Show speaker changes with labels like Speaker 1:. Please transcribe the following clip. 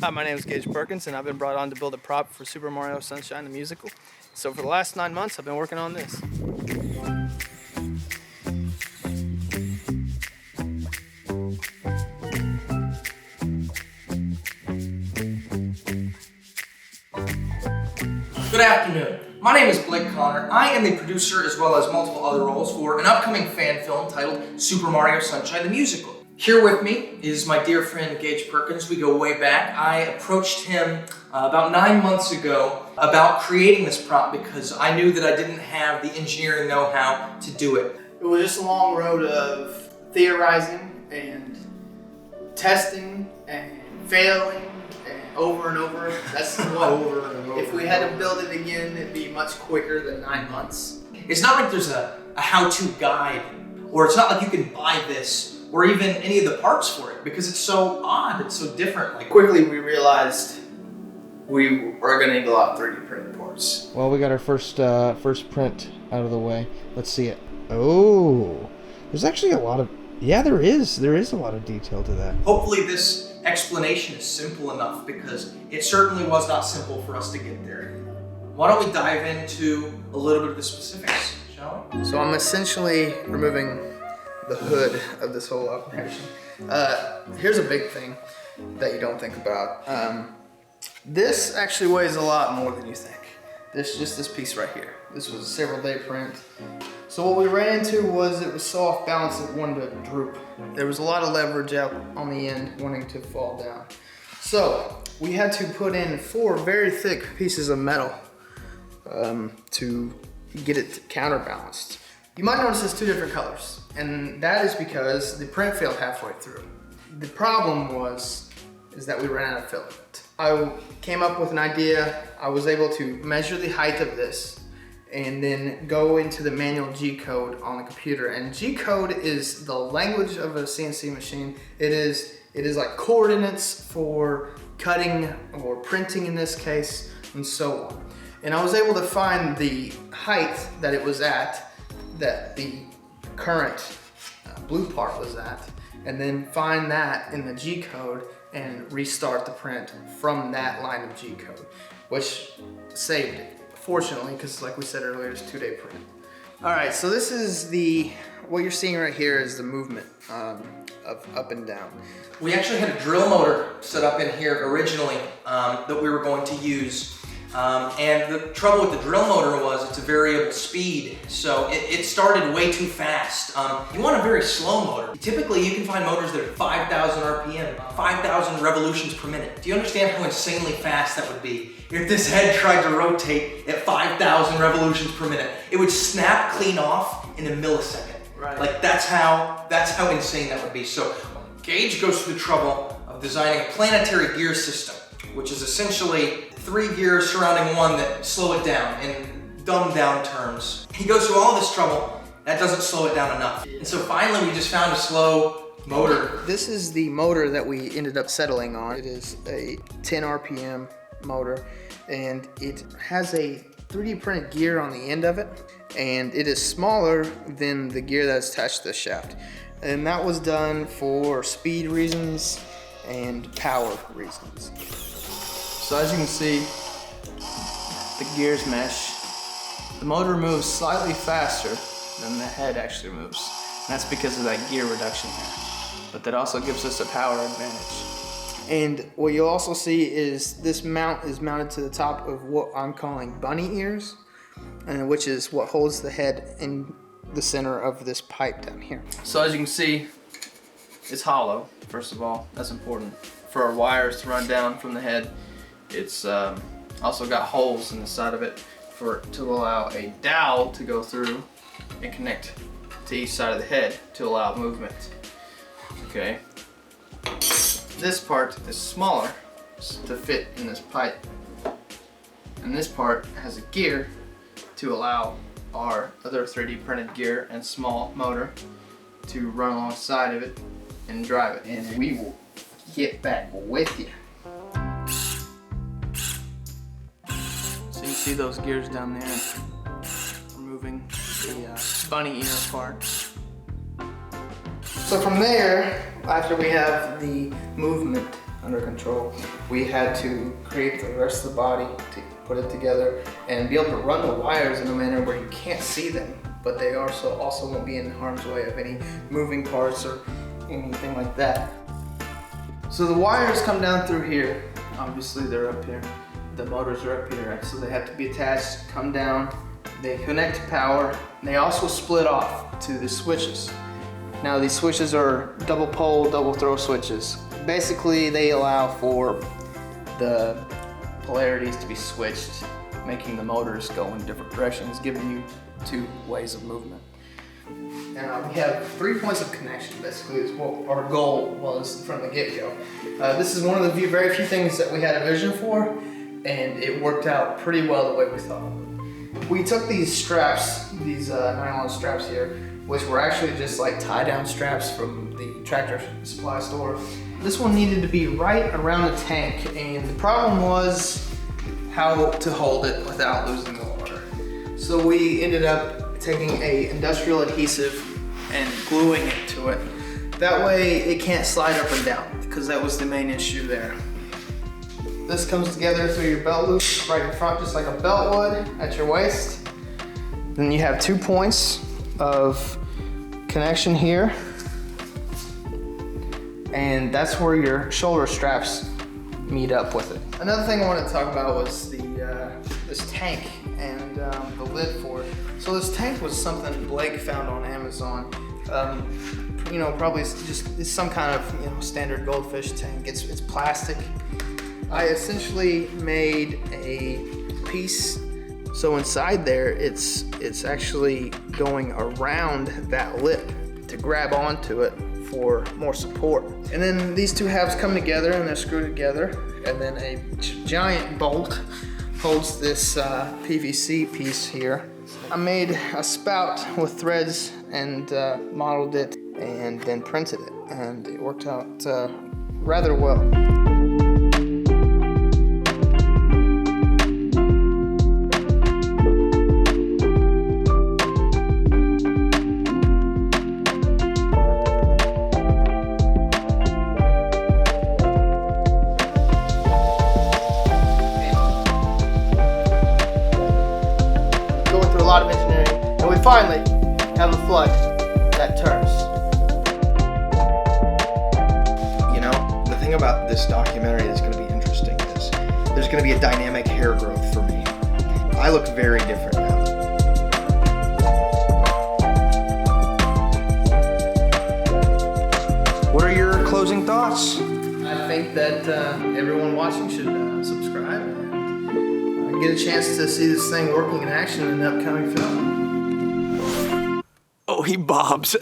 Speaker 1: Hi, my name is Gage Perkins, and I've been brought on to build a prop for Super Mario Sunshine the Musical. So for the last 9 months, I've been working on this.
Speaker 2: Good afternoon. My name is Blake Connor. I am the producer as well as multiple other roles for an upcoming fan film titled Super Mario Sunshine the Musical. Here with me is my dear friend Gage Perkins. We go way back. I approached him about 9 months ago about creating this prop because I knew that I didn't have the engineering know-how to do it.
Speaker 1: It was just a long road of theorizing and testing and failing and over and over. That's what, over and over. If we had to build it again, it'd be much quicker than 9 months.
Speaker 2: It's not like there's a how-to guide, or it's not like you can buy this or even any of the parts for it because it's so odd, it's so different. Like
Speaker 1: Quickly we realized we were going to need a lot of 3D printed parts.
Speaker 3: Well, we got our first print out of the way. Let's see it. Oh, there's actually a lot of, yeah, there is a lot of detail to that.
Speaker 2: hopefully this explanation is simple enough because it certainly was not simple for us to get there. Why don't we dive into a little bit of the specifics, shall we?
Speaker 1: So I'm essentially removing the hood of this whole operation. Here's a big thing that you don't think about. This actually weighs a lot more than you think. Just this piece right here. This was a several day print. So what we ran into was it was so off balance it wanted to droop. There was a lot of leverage out on the end wanting to fall down. So we had to put in 4 very thick pieces of metal to get it counterbalanced. You might notice it's 2 different colors, and that is because the print failed halfway through. The problem is that we ran out of filament. I came up with an idea. I was able to measure the height of this and then go into the manual G code on the computer. And G code is the language of a CNC machine. It is like coordinates for cutting or printing in this case, and so on. And I was able to find the height that it was at, that the current blue part was at, and then find that in the G code and restart the print from that line of G code, which saved it, fortunately, because like we said earlier, it's a 2-day print. All right, so this is what you're seeing right here is the movement of up and down.
Speaker 2: We actually had a drill motor set up in here originally that we were going to use. And the trouble with the drill motor was it's a variable speed, so it started way too fast. You want a very slow motor. Typically, you can find motors that are 5,000 RPM, 5,000 revolutions per minute. Do you understand how insanely fast that would be? If this head tried to rotate at 5,000 revolutions per minute, it would snap clean off in a millisecond.
Speaker 1: Right.
Speaker 2: Like that's how insane that would be. So Gage goes through the trouble of designing a planetary gear system, which is essentially 3 gears surrounding one that slow it down in dumbed down terms. He goes through all this trouble, that doesn't slow it down enough. And so finally we just found a slow motor.
Speaker 1: This is the motor that we ended up settling on. It is a 10 RPM motor, and it has a 3D printed gear on the end of it, and it is smaller than the gear that's attached to the shaft. And that was done for speed reasons and power reasons. So as you can see, the gears mesh. The motor moves slightly faster than the head actually moves. And that's because of that gear reduction there. But that also gives us a power advantage. And what you'll also see is this mount is mounted to the top of what I'm calling bunny ears, and which is what holds the head in the center of this pipe down here. So as you can see, it's hollow, first of all. That's important. For our wires to run down from the head, it's also got holes in the side of it to allow a dowel to go through and connect to each side of the head to allow movement. Okay. This part is smaller to fit in this pipe, and this part has a gear to allow our other 3D printed gear and small motor to run alongside of it and drive it. And we will get back with you. So you see those gears down there removing the bunny ear part. So from there, after we have the movement under control, we had to create the rest of the body to put it together and be able to run the wires in a manner where you can't see them, but they also won't be in harm's way of any moving parts or anything like that. So the wires come down through here. Obviously they're up here. The motors are up here, so they have to be attached, come down. They connect to power. They also split off to the switches. Now these switches are double pole, double throw switches. Basically they allow for the polarities to be switched, making the motors go in different directions, giving you two ways of movement. Now we have 3 points of connection, basically is what our goal was from the get-go. This is one of the very few things that we had a vision for, and it worked out pretty well the way we thought it would. We took these straps, these nylon straps here, which were actually just like tie-down straps from the tractor supply store. This one needed to be right around the tank, and the problem was how to hold it without losing the water. So we ended up taking a industrial adhesive and gluing it to it. That way it can't slide up and down, because that was the main issue there. This comes together through your belt loop right in front, just like a belt would at your waist. Then you have 2 points of connection here, and that's where your shoulder straps meet up with it. Another thing I wanted to talk about was this tank and the lid for it. So this tank was something Blake found on Amazon. You know, probably it's some kind of standard goldfish tank. It's plastic. I essentially made a piece. So inside there, it's actually going around that lip to grab onto it for more support. And then these two halves come together and they're screwed together, and then a giant bolt holds this PVC piece here. I made a spout with threads and modeled it and then printed it, and it worked out rather well. A lot of engineering, and we finally have a flood that turns.
Speaker 3: You know, the thing about this documentary that's going to be interesting is there's going to be a dynamic hair growth for me. I look very different now. What are your closing thoughts?
Speaker 1: I think that everyone watching should subscribe and get a chance to see this thing working in action in an upcoming film.
Speaker 3: Oh, he bobs.